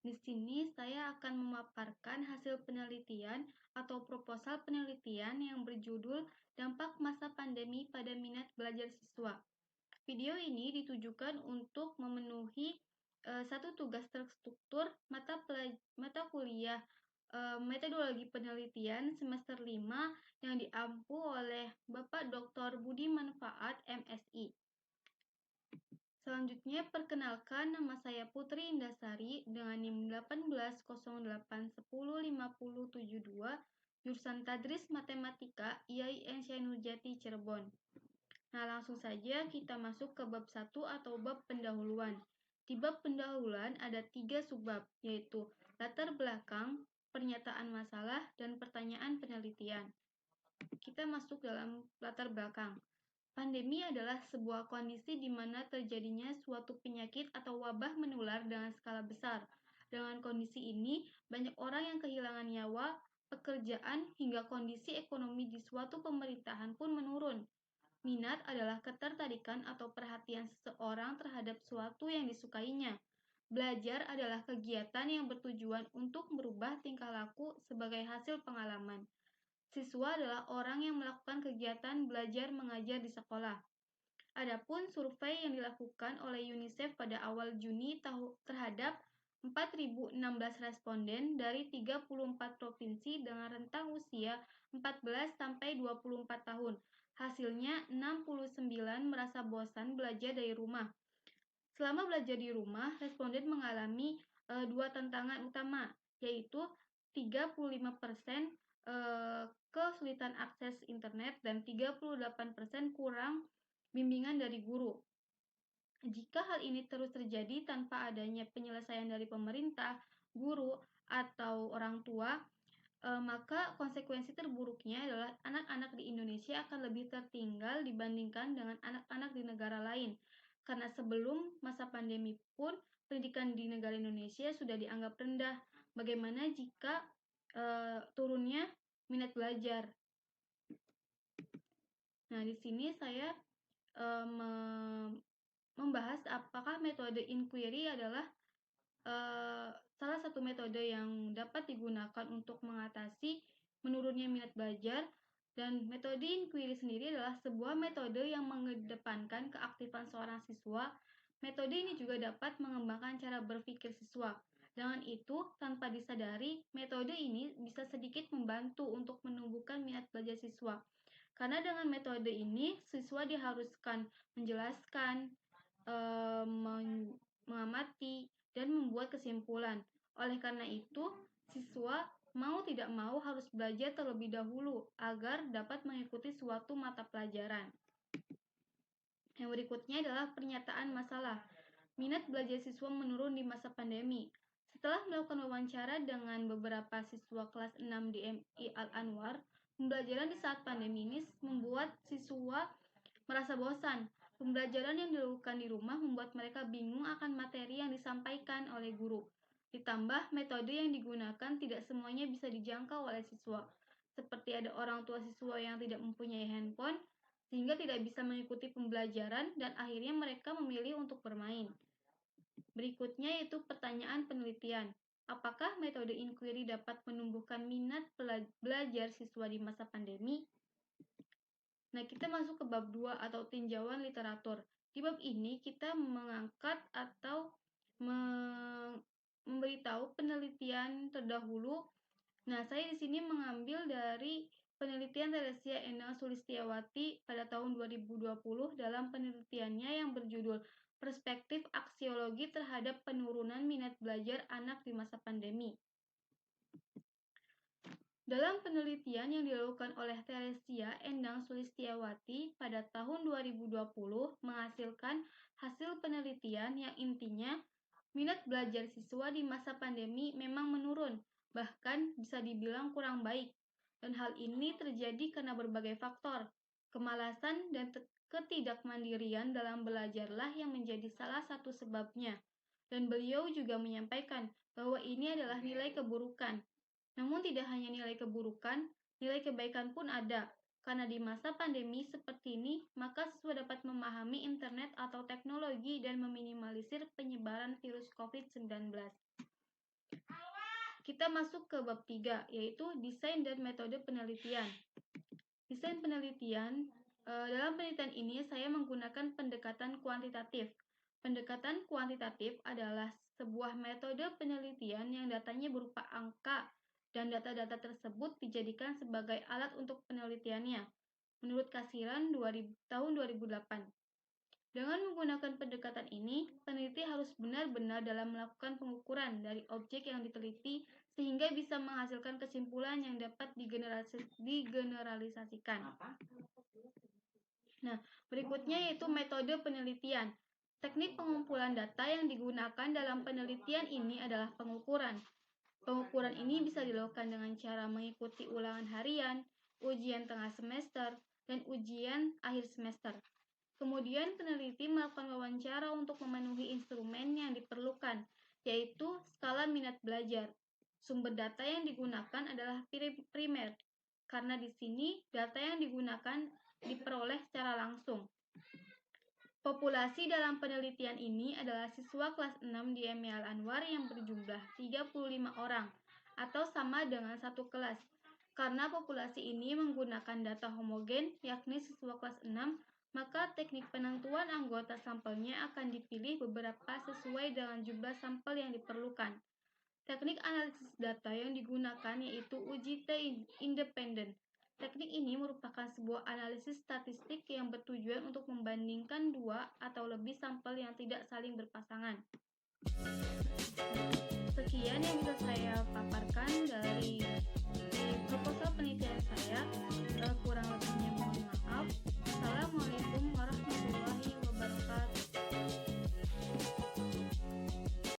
Di sini saya akan memaparkan hasil penelitian atau proposal penelitian yang berjudul Dampak Masa Pandemi pada Minat Belajar Siswa. Video ini ditujukan untuk memenuhi satu tugas terstruktur mata kuliah metodologi penelitian semester 5 yang diampu oleh Bapak Dr. Budi Manfaat, MSI. Selanjutnya, perkenalkan, nama saya Putri Indasari dengan NIM 1808105072, jurusan Tadris Matematika IAIN Syekh Nurjati Cirebon. Nah, langsung saja kita masuk ke bab 1 atau bab pendahuluan. Di bab pendahuluan ada 3 subbab, yaitu latar belakang, pernyataan masalah, dan pertanyaan penelitian. Kita masuk dalam latar belakang. Pandemi adalah sebuah kondisi di mana terjadinya suatu penyakit atau wabah menular dengan skala besar. Dengan kondisi ini, banyak orang yang kehilangan nyawa, pekerjaan, hingga kondisi ekonomi di suatu pemerintahan pun menurun. Minat adalah ketertarikan atau perhatian seseorang terhadap sesuatu yang disukainya. Belajar adalah kegiatan yang bertujuan untuk merubah tingkah laku sebagai hasil pengalaman. Siswa adalah orang yang melakukan kegiatan belajar mengajar di sekolah. Adapun survei yang dilakukan oleh UNICEF pada awal Juni terhadap 4.016 responden dari 34 provinsi dengan rentang usia 14 sampai 24 tahun. Hasilnya 69 merasa bosan belajar dari rumah. Selama belajar di rumah, responden mengalami dua tantangan utama, yaitu 35% kesulitan akses internet dan 38% kurang bimbingan dari guru. Jika hal ini terus terjadi tanpa adanya penyelesaian dari pemerintah, guru, atau orang tua, maka konsekuensi terburuknya adalah anak-anak di Indonesia akan lebih tertinggal dibandingkan dengan anak-anak di negara lain. Karena sebelum masa pandemi pun, pendidikan di negara Indonesia sudah dianggap rendah. Bagaimana jika turunnya minat belajar? Nah, di sini saya membahas apakah metode inquiry adalah salah satu metode yang dapat digunakan untuk mengatasi menurunnya minat belajar, dan metode inquiry sendiri adalah sebuah metode yang mengedepankan keaktifan seorang siswa. Metode ini juga dapat mengembangkan cara berpikir siswa. Dengan itu, tanpa disadari, metode ini bisa sedikit membantu untuk menumbuhkan minat belajar siswa. Karena dengan metode ini, siswa diharuskan menjelaskan, mengamati, dan membuat kesimpulan. Oleh karena itu, siswa mau tidak mau harus belajar terlebih dahulu agar dapat mengikuti suatu mata pelajaran. Yang berikutnya adalah pernyataan masalah. Minat belajar siswa menurun di masa pandemi. Setelah melakukan wawancara dengan beberapa siswa kelas 6 di MI Al-Anwar, pembelajaran di saat pandemi ini membuat siswa merasa bosan. Pembelajaran yang dilakukan di rumah membuat mereka bingung akan materi yang disampaikan oleh guru. Ditambah, metode yang digunakan tidak semuanya bisa dijangkau oleh siswa. Seperti ada orang tua siswa yang tidak mempunyai handphone, sehingga tidak bisa mengikuti pembelajaran dan akhirnya mereka memilih untuk bermain. Berikutnya yaitu pertanyaan penelitian. Apakah metode inquiry dapat menumbuhkan minat belajar siswa di masa pandemi? Nah, kita masuk ke bab 2 atau tinjauan literatur. Di bab ini kita mengangkat atau memberitahu penelitian terdahulu. Nah, saya di sini mengambil dari penelitian Teresia Endang Sulistiawati pada tahun 2020 dalam penelitiannya yang berjudul Perspektif Aksiologi Terhadap Penurunan Minat Belajar Anak di Masa Pandemi. Dalam penelitian yang dilakukan oleh Teresia Endang Sulistiawati pada tahun 2020 menghasilkan hasil penelitian yang intinya minat belajar siswa di masa pandemi memang menurun, bahkan bisa dibilang kurang baik. Dan hal ini terjadi karena berbagai faktor. Kemalasan dan ketidakmandirian dalam belajarlah yang menjadi salah satu sebabnya. Dan beliau juga menyampaikan bahwa ini adalah nilai keburukan. Namun tidak hanya nilai keburukan, nilai kebaikan pun ada. Karena di masa pandemi seperti ini, maka siswa dapat memahami internet atau teknologi dan meminimalisir penyebaran virus COVID-19. Kita masuk ke bab 3, yaitu desain dan metode penelitian. Desain penelitian, dalam penelitian ini saya menggunakan pendekatan kuantitatif. Pendekatan kuantitatif adalah sebuah metode penelitian yang datanya berupa angka dan data-data tersebut dijadikan sebagai alat untuk penelitiannya. Menurut Kasiran tahun 2008. Dengan menggunakan pendekatan ini, peneliti harus benar-benar dalam melakukan pengukuran dari objek yang diteliti sehingga bisa menghasilkan kesimpulan yang dapat digeneralisasikan. Nah, berikutnya yaitu metode penelitian. Teknik pengumpulan data yang digunakan dalam penelitian ini adalah pengukuran. Pengukuran ini bisa dilakukan dengan cara mengikuti ulangan harian, ujian tengah semester, dan ujian akhir semester. Kemudian peneliti melakukan wawancara untuk memenuhi instrumen yang diperlukan, yaitu skala minat belajar. Sumber data yang digunakan adalah primer, karena di sini data yang digunakan diperoleh secara langsung. Populasi dalam penelitian ini adalah siswa kelas 6 di MI Al-Anwar yang berjumlah 35 orang, atau sama dengan satu kelas. Karena populasi ini menggunakan data homogen, yakni siswa kelas 6, maka teknik penentuan anggota sampelnya akan dipilih beberapa sesuai dengan jumlah sampel yang diperlukan. Teknik analisis data yang digunakan yaitu uji T independen. Teknik ini merupakan sebuah analisis statistik yang bertujuan untuk membandingkan dua atau lebih sampel yang tidak saling berpasangan. Sekian yang bisa saya paparkan dari proposal penelitian saya.